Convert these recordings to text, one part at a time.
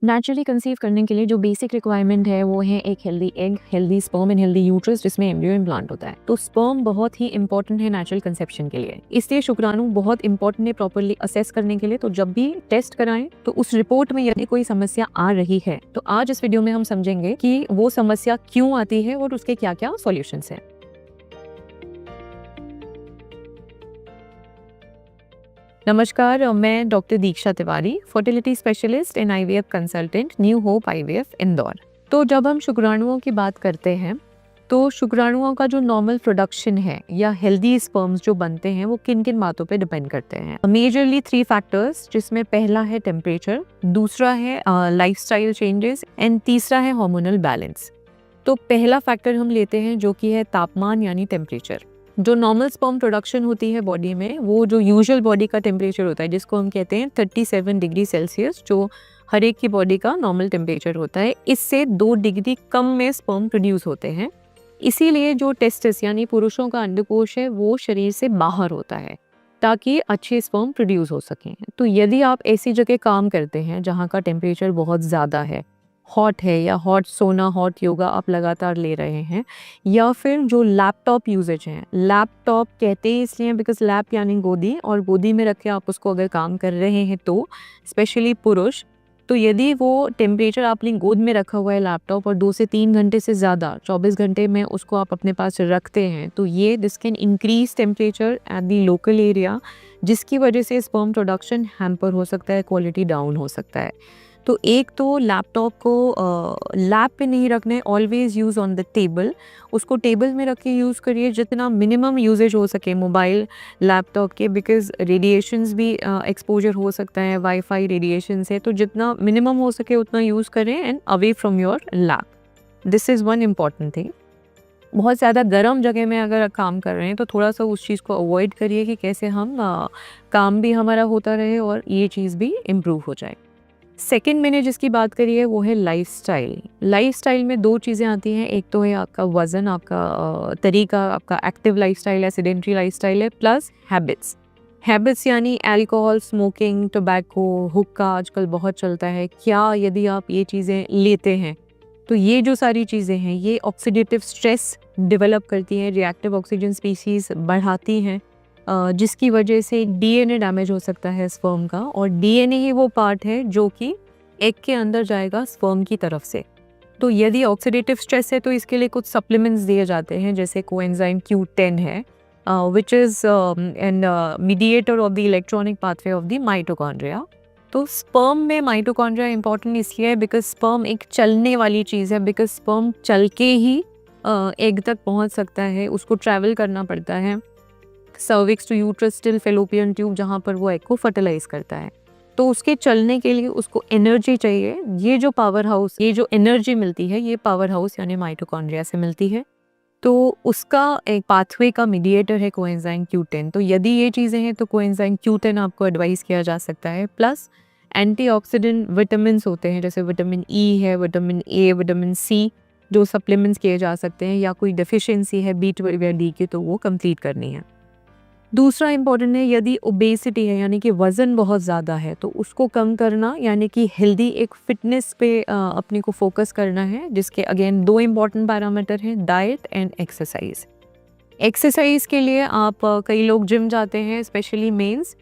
Naturally conceive करने के लिए जो बेसिक रिक्वायरमेंट है वो है एक healthy egg, healthy sperm and healthy uterus जिसमें एम्ब्रियो इम्प्लांट होता है। तो स्पर्म बहुत ही इंपॉर्टेंट है नेचुरल कंसेप्शन के लिए, इसलिए शुक्राणु बहुत इंपॉर्टेंट है प्रॉपर्ली असेस करने के लिए। तो जब भी टेस्ट कराएं तो उस रिपोर्ट में यदि कोई समस्या आ रही है तो आज इस वीडियो में हम समझेंगे कि वो समस्या क्यों आती है और उसके क्या क्या सॉल्यूशंस हैं। नमस्कार, मैं doctor Diksha Tiwari, fertility specialist and IVF consultant, new hope IVF Indore. तो जब हम शुक्राणुओं की बात करते हैं तो शुक्राणुओं का जो नॉर्मल प्रोडक्शन है या हेल्दी स्पर्म्स जो बनते हैं वो किन किन बातों पे डिपेंड करते हैं। मेजरली 3 फैक्टर्स, जिसमें पहला है टेम्परेचर, दूसरा है लाइफस्टाइल चेंजेस एंड तीसरा है हार्मोनल बैलेंस। तो पहला फैक्टर हम लेते हैं जो कि है तापमान यानी टेम्परेचर। जो नॉर्मल स्पर्म प्रोडक्शन होती है बॉडी में, वो जो यूजुअल बॉडी का टेम्परेचर होता है जिसको हम कहते हैं 37 डिग्री सेल्सियस, जो हर एक की बॉडी का नॉर्मल टेम्परेचर होता है, इससे 2 डिग्री कम में स्पर्म प्रोड्यूस होते हैं। इसीलिए जो टेस्टिस यानी पुरुषों का अंडकोश है वो शरीर से बाहर होता है ताकि अच्छे स्पर्म प्रोड्यूस हो सकें। तो यदि आप ऐसी जगह काम करते हैं जहाँ का टेम्परेचर बहुत ज़्यादा है, हॉट है, या हॉट सोना, हॉट योगा आप लगातार ले रहे हैं, या फिर जो लैपटॉप यूजेज हैं, लैपटॉप कहते ही इसलिए बिकॉज लैप यानी गोदी, और गोदी में रख के आप उसको अगर काम कर रहे हैं तो स्पेशली पुरुष, तो यदि वो टेम्परेचर आपने गोद में रखा हुआ है लैपटॉप और 2 से 3 घंटे से ज़्यादा 24 घंटे में उसको आप अपने पास रखते हैं तो ये this can increase temperature at the local area, जिसकी वजह से स्पर्म प्रोडक्शन हैम्पर हो सकता है, क्वालिटी डाउन हो सकता है। तो एक तो लैपटॉप को लैप पे नहीं रखना है, always use on the table. उसको टेबल में रख के यूज़ करिए, जितना मिनिमम यूजेज हो सके मोबाइल लैपटॉप के, बिकॉज रेडिएशंस भी एक्सपोजर हो सकता है वाईफाई रेडिएशन से, तो जितना मिनिमम हो सके उतना यूज़ करें and away from your lap. This is one important thing. बहुत ज़्यादा गर्म जगह में अगर काम कर रहे हैं तो थोड़ा सा उस चीज़ को अवॉइड करिए कि कैसे हम काम भी हमारा होता रहे और ये चीज़ भी इम्प्रूव हो जाए। सेकंड मैंने जिसकी बात करी है वो है लाइफस्टाइल। लाइफस्टाइल में 2 चीज़ें आती हैं, एक तो है आपका वज़न, आपका तरीका, आपका एक्टिव लाइफस्टाइल है, सेडेंटरी लाइफस्टाइल है, प्लस हैबिट्स। हैबिट्स यानी अल्कोहल, स्मोकिंग, टोबैको, हुक्का आजकल बहुत चलता है। क्या यदि आप ये चीज़ें लेते हैं तो ये जो सारी चीज़ें हैं ये ऑक्सीडेटिव स्ट्रेस डेवलप करती हैं, रिएक्टिव ऑक्सीजन स्पीशीज़ बढ़ाती हैं, जिसकी वजह से डीएनए डैमेज हो सकता है स्पर्म का, और डीएनए ही वो पार्ट है जो कि एग के अंदर जाएगा स्पर्म की तरफ से। तो यदि ऑक्सीडेटिव स्ट्रेस है तो इसके लिए कुछ सप्लीमेंट्स दिए जाते हैं, जैसे कोएंजाइम Q10 है, which is an mediator of the electronic pathway of the mitochondria. तो स्पर्म में माइटोकॉन्ड्रिया इंपॉर्टेंट इसलिए है बिकॉज स्पर्म एक चलने वाली चीज़ है, बिकॉज स्पर्म चल के ही एग तक पहुंच सकता है, उसको ट्रैवल करना पड़ता है cervix to uterus till fallopian tube, जहाँ पर वो एग को फर्टिलाइज करता है। तो उसके चलने के लिए उसको एनर्जी चाहिए। ये जो पावर हाउस, ये जो एनर्जी मिलती है, ये पावर हाउस यानी माइटोकॉन्ड्रिया से मिलती है। तो उसका एक पाथवे का मीडिएटर है कोएंजाइम Q10। तो यदि ये चीज़ें हैं तो कोएंजाइम Q10 आपको एडवाइस किया जा सकता है। प्लस एंटीऑक्सीडेंट विटामिन होते हैं, जैसे विटामिन E है, विटामिन A, विटामिन C, जो सप्लीमेंट्स किए जा सकते हैं, या कोई डेफिशिएंसी है B12 या D की तो वो कंप्लीट करनी है। दूसरा इम्पॉर्टेंट है, यदि ओबेसिटी है यानी कि वज़न बहुत ज़्यादा है तो उसको कम करना, यानी कि हेल्दी एक फिटनेस पे अपने को फोकस करना है, जिसके अगेन 2 इम्पॉर्टेंट पैरामीटर हैं, डाइट एंड एक्सरसाइज। एक्सरसाइज के लिए आप कई लोग जिम जाते हैं, स्पेशली मेंस।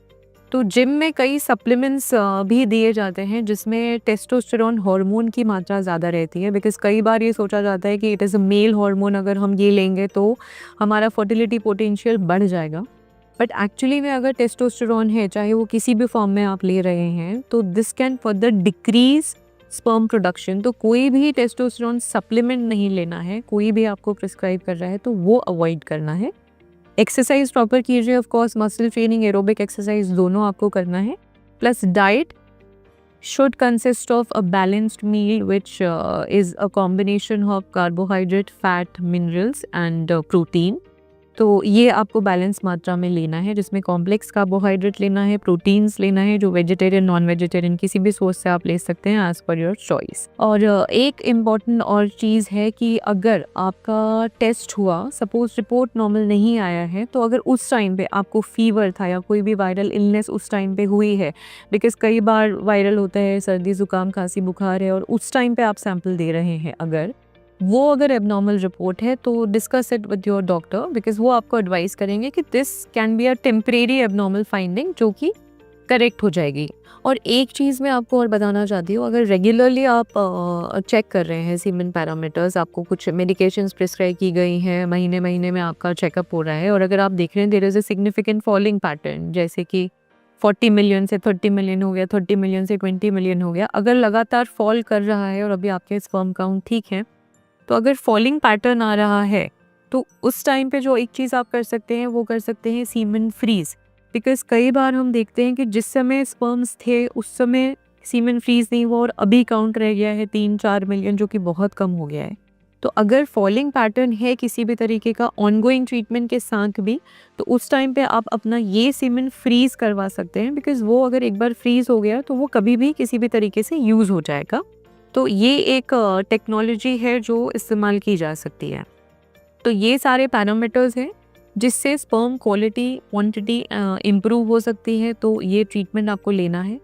तो जिम में कई सप्लीमेंट्स भी दिए जाते हैं जिसमें टेस्टोस्टेरोन हार्मोन की मात्रा ज़्यादा रहती है, बिकॉज कई बार ये सोचा जाता है कि it is a male hormone, अगर हम ये लेंगे तो हमारा फर्टिलिटी पोटेंशियल बढ़ जाएगा। बट एक्चुअली में अगर टेस्टोस्टेरोन है, चाहे वो किसी भी फॉर्म में आप ले रहे हैं, तो this can further decrease sperm production. तो कोई भी टेस्टोस्टेरोन सप्लीमेंट नहीं लेना है, कोई भी आपको प्रिस्क्राइब कर रहा है तो वो अवॉइड करना है। एक्सरसाइज प्रॉपर कीजिए, of course muscle training, aerobic exercise दोनों आपको करना है। Plus diet should consist of a balanced meal which is a combination of carbohydrate, fat, minerals and protein. तो ये आपको बैलेंस मात्रा में लेना है, जिसमें कॉम्प्लेक्स कार्बोहाइड्रेट लेना है, प्रोटीन्स लेना है, जो वेजिटेरियन नॉन वेजिटेरियन किसी भी सोर्स से आप ले सकते हैं एज पर योर चॉइस। और एक इम्पॉर्टेंट और चीज़ है कि अगर आपका टेस्ट हुआ, सपोज रिपोर्ट नॉर्मल नहीं आया है, तो अगर उस टाइम पे आपको फीवर था या कोई भी वायरल इलनेस उस टाइम पे हुई है, बिकॉज कई बार वायरल होता है, सर्दी ज़ुकाम खांसी बुखार है और उस टाइम पे आप सैंपल दे रहे हैं, अगर एबनॉर्मल रिपोर्ट है तो discuss it with your doctor, because वो आपको एडवाइस करेंगे कि this can be a temporary abnormal finding जो कि करेक्ट हो जाएगी। और एक चीज़ मैं आपको और बताना चाहती हूँ, अगर रेगुलरली आप चेक कर रहे हैं सीमेन पैरामीटर्स, आपको कुछ मेडिकेशंस प्रिस्क्राइब की गई हैं, महीने महीने में आपका चेकअप हो रहा है और अगर आप देख रहे हैं there is a significant falling pattern, जैसे कि 40 मिलियन से 30 मिलियन हो गया, 30 मिलियन से 20 मिलियन हो गया, अगर लगातार फॉल कर रहा है और अभी आपके स्पर्म काउंट ठीक है, तो अगर फॉलिंग पैटर्न आ रहा है तो उस टाइम पे जो एक चीज़ आप कर सकते हैं वो कर सकते हैं सीमेन फ्रीज। बिकॉज कई बार हम देखते हैं कि जिस समय स्पर्म्स थे उस समय सीमेन फ्रीज नहीं हुआ और अभी काउंट रह गया है 3-4 मिलियन, जो कि बहुत कम हो गया है। तो अगर फॉलिंग पैटर्न है किसी भी तरीके का ऑनगोइंग ट्रीटमेंट के साथ भी, तो उस टाइम पे आप अपना ये सीमेन फ्रीज करवा सकते हैं, बिकॉज वो अगर एक बार फ्रीज हो गया तो वो कभी भी किसी भी तरीके से यूज़ हो जाएगा। तो ये एक टेक्नोलॉजी है जो इस्तेमाल की जा सकती है। तो ये सारे पैरामीटर्स हैं जिससे स्पर्म क्वालिटी क्वांटिटी इम्प्रूव हो सकती है, तो ये ट्रीटमेंट आपको लेना है।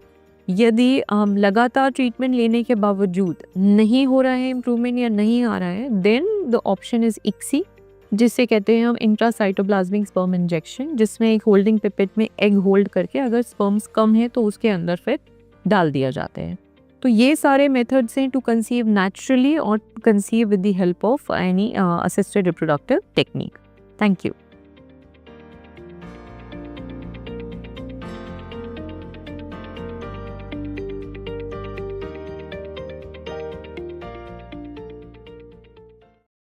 यदि लगातार ट्रीटमेंट लेने के बावजूद नहीं हो रहा है इम्प्रूवमेंट या नहीं आ रहा है, then the option is ICSI, जिसे कहते हैं हम इंट्रासाइटोप्लाज्मिक स्पर्म इंजेक्शन, जिसमें एक होल्डिंग पिपेट में एग होल्ड करके अगर स्पर्म्स कम है तो उसके अंदर फिर डाल दिया जाते हैं। तो ये सारे मेथड्स हैं टू कंसीव नेचुरली और conceive with the help of any assisted reproductive technique. Thank you.